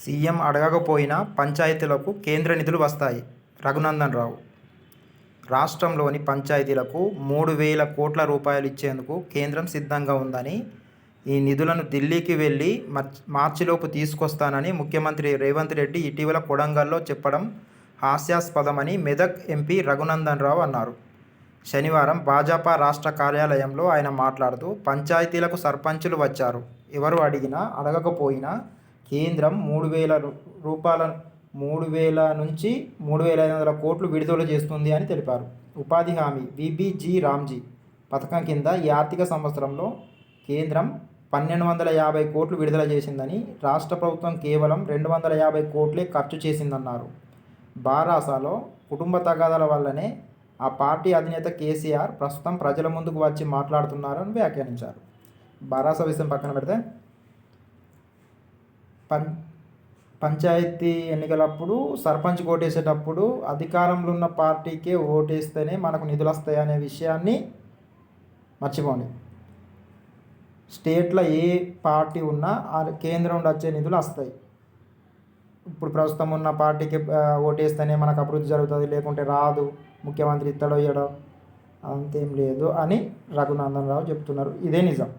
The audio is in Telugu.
సీఎం అడగకపోయినా పంచాయతీలకు కేంద్ర నిధులు వస్తాయి. రఘునందన్ రావు రాష్ట్రంలోని పంచాయతీలకు 3,000 కోట్ల రూపాయలు ఇచ్చేందుకు కేంద్రం సిద్ధంగా ఉందని, ఈ నిధులను ఢిల్లీకి వెళ్లి మార్చిలోపు తీసుకొస్తానని ముఖ్యమంత్రి రేవంత్ రెడ్డి ఇటీవల కొడంగల్లో చెప్పడం హాస్యాస్పదమని మెదక్ ఎంపీ రఘునందన్ రావు అన్నారు. శనివారం భాజపా రాష్ట్ర కార్యాలయంలో ఆయన మాట్లాడుతూ, పంచాయతీలకు సర్పంచులు వచ్చారు. ఎవరు అడిగినా అడగకపోయినా కేంద్రం 3,000 నుంచి 3,500 కోట్లు విడుదల చేస్తుంది అని తెలిపారు. ఉపాధి హామీ వీబీజీ రామ్జీ పథకం కింద ఈ ఆర్థిక సంవత్సరంలో కేంద్రం 1,250 కోట్లు విడుదల చేసిందని, రాష్ట్ర ప్రభుత్వం కేవలం 250 కోట్లే ఖర్చు చేసిందన్నారు. బారాసాలో కుటుంబ తగాదాల వల్లనే ఆ పార్టీ అధినేత కేసీఆర్ ప్రస్తుతం ప్రజల ముందుకు వచ్చి మాట్లాడుతున్నారని వ్యాఖ్యానించారు. బారాసా విషయం పక్కన పెడితే, పంచాయతీ ఎన్నికలప్పుడు సర్పంచ్ ఓటేసేటప్పుడు అధికారంలో ఉన్న పార్టీకే ఓటేస్తేనే మనకు నిధులు వస్తాయనే విషయాన్ని మర్చిపోండి. స్టేట్లో ఏ పార్టీ ఉన్నా కేంద్రం నుండి వచ్చే నిధులు వస్తాయి. ఇప్పుడు ప్రస్తుతం ఉన్న పార్టీకి ఓటేస్తేనే మనకు అభివృద్ధి జరుగుతుంది, లేకుంటే రాదు, ముఖ్యమంత్రి ఇత్తడో ఇయ్యడో అంతేం లేదు అని రఘునందన్ రావు చెప్తున్నారు. ఇదే నిజం.